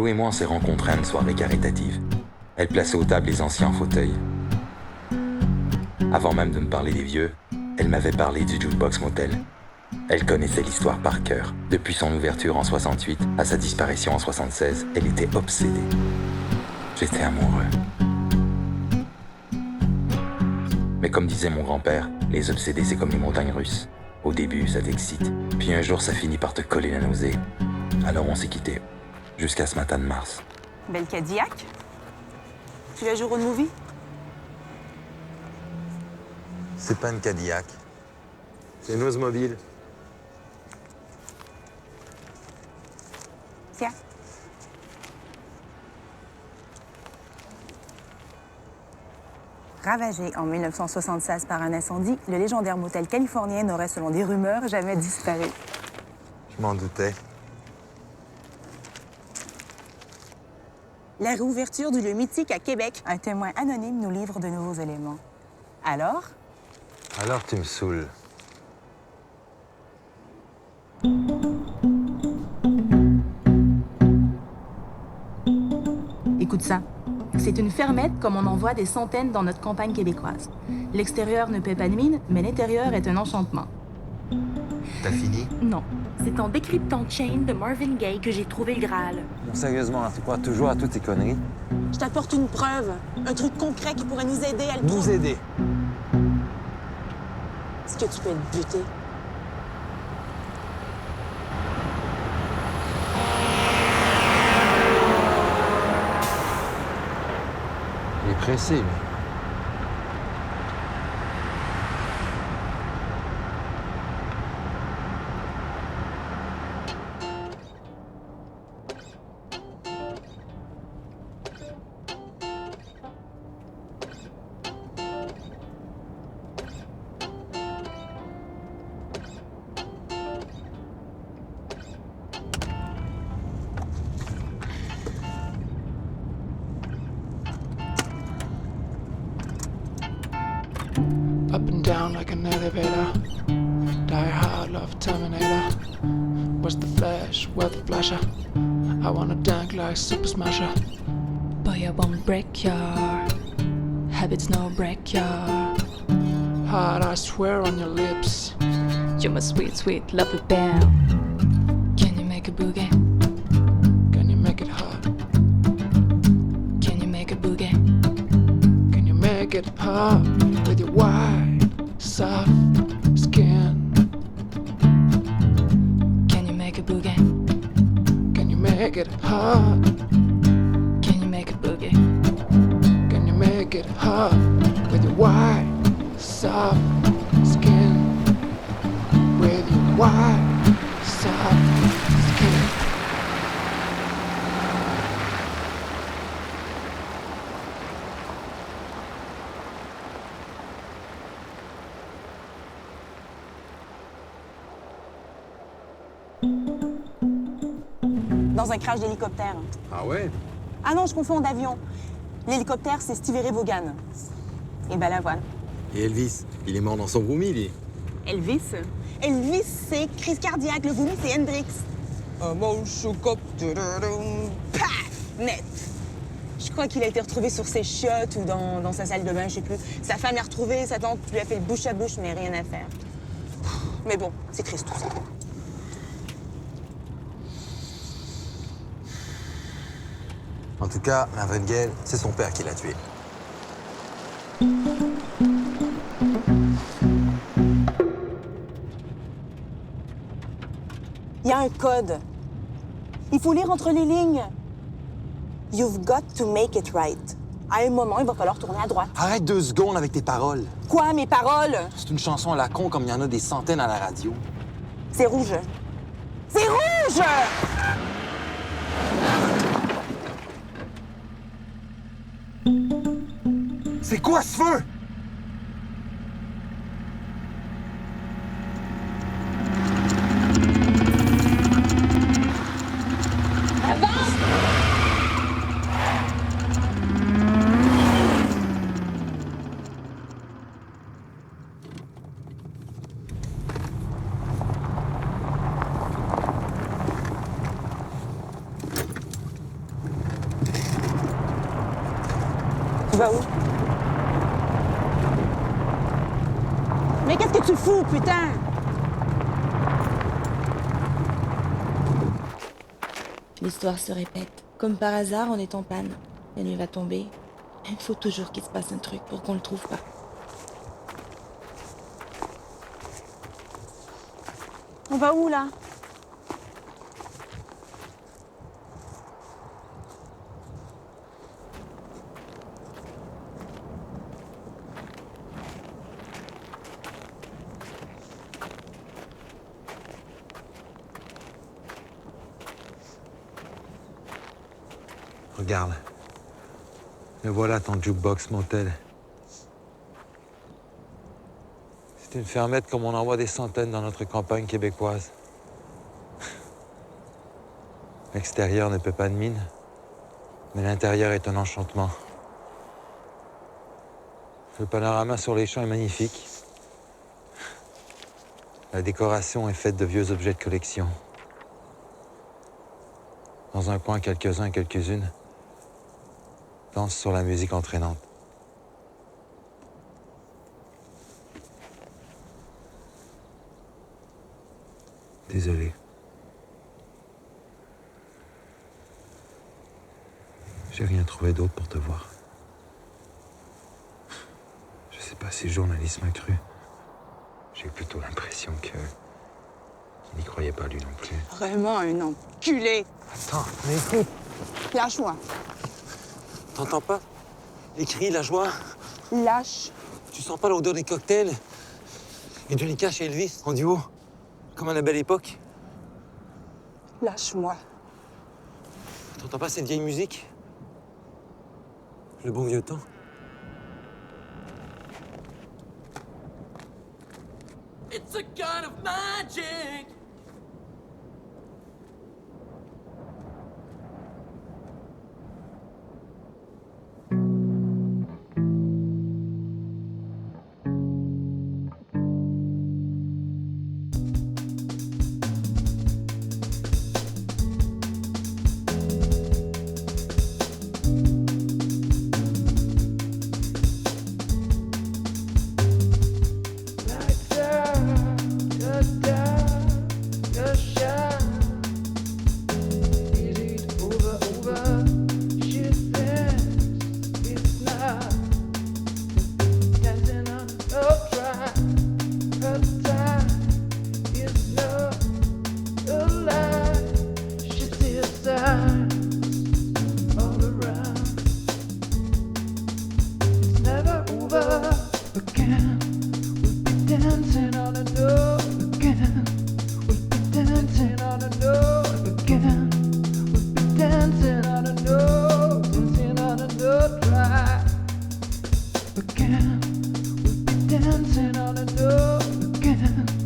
et moi, on s'est rencontrés à une soirée caritative. Elle plaçait aux tables les anciens en fauteuil. Avant même de me parler des vieux, elle m'avait parlé du Jukebox Motel. Elle connaissait l'histoire par cœur. Depuis son ouverture en 68 à sa disparition en 76, elle était obsédée. J'étais amoureux. Mais comme disait mon grand-père, les obsédés c'est comme les montagnes russes. Au début, ça t'excite, puis un jour ça finit par te coller la nausée. Alors on s'est quittés, jusqu'à ce matin de mars. Belle Cadillac? Tu la joues road movie? C'est pas une Cadillac. C'est une Oldsmobile. Tiens. Ravagé en 1976 par un incendie, le légendaire motel californien n'aurait, selon des rumeurs, jamais disparu. Je m'en doutais. La réouverture du lieu mythique à Québec, un témoin anonyme nous livre de nouveaux éléments. Alors? Alors tu me saoules. Écoute ça. C'est une fermette comme on en voit des centaines dans notre campagne québécoise. L'extérieur ne paie pas de mine, mais l'intérieur est un enchantement. T'as fini? Non. C'est en décryptant Chain de Marvin Gaye que j'ai trouvé le Graal. Bon, sérieusement, tu crois toujours à toutes tes conneries? Je t'apporte une preuve, un truc concret qui pourrait nous aider à le Nous trouver. aider? Est-ce que tu peux être buté? Il est pressé, lui. Up and down like an elevator. Die hard, love Terminator. Where's the flash? Where's the flasher? I wanna dunk like Super Smasher. Boy, I won't break your habits, no break your. Hard, I swear on your lips. You're my sweet, sweet lovely bear. Can you make a boogie? Can you make it hot? Can you make a boogie? Can you make it hot with your white, soft skin? Can you make a boogie? Can you make it hot? Can you make a boogie? Can you make it hot with your white, soft skin? With your white, soft skin. Dans un crash d'hélicoptère. Ah ouais? Ah non, je confonds d'avion. L'hélicoptère, c'est Stevie Vaughan. Et ben la voilà. Et Elvis? Il est mort dans son roomie, lui. Elvis? Elvis, c'est crise cardiaque. Le vomi, c'est Hendrix. Un mot choucop, paf, net. Je crois qu'il a été retrouvé sur ses chiottes ou dans sa salle de bain, je sais plus. Sa femme l'a retrouvé, sa tante lui a fait le bouche à bouche, mais rien à faire. Mais bon, c'est triste tout ça. En tout cas, Marvin Gaye, c'est son père qui l'a tué. Il y a un code. Il faut lire entre les lignes. You've got to make it right. À un moment, il va falloir tourner à droite. Arrête 2 secondes avec tes paroles. Quoi, mes paroles? C'est une chanson à la con comme il y en a des centaines à la radio. C'est rouge. C'est rouge! C'est quoi ce feu? vas où? Mais qu'est-ce que tu fous, putain? L'histoire se répète. Comme par hasard, on est en panne. La nuit va tomber. Il faut toujours qu'il se passe un truc pour qu'on le trouve pas. On va où, là? Regarde. Me voilà ton jukebox motel. C'est une fermette comme on en voit des centaines dans notre campagne québécoise. L'extérieur ne paie pas de mine, mais l'intérieur est un enchantement. Le panorama sur les champs est magnifique. La décoration est faite de vieux objets de collection. Dans un coin, quelques-uns et quelques-unes dansent sur la musique entraînante. Désolé. J'ai rien trouvé d'autre pour te voir. Je sais pas si le journaliste m'a cru. J'ai eu plutôt l'impression qu'il n'y croyait pas lui non plus. Vraiment un enculé. Attends, mais écoute, Lâche-moi. t'entends pas? Les cris, la joie. Lâche. Tu sens pas l'odeur des cocktails? Et Johnny Cash et Elvis en duo, comme à la belle époque. Lâche-moi. T'entends pas cette vieille musique? Le bon vieux temps. It's a kind of magic. Again, we'll be dancing on a note again.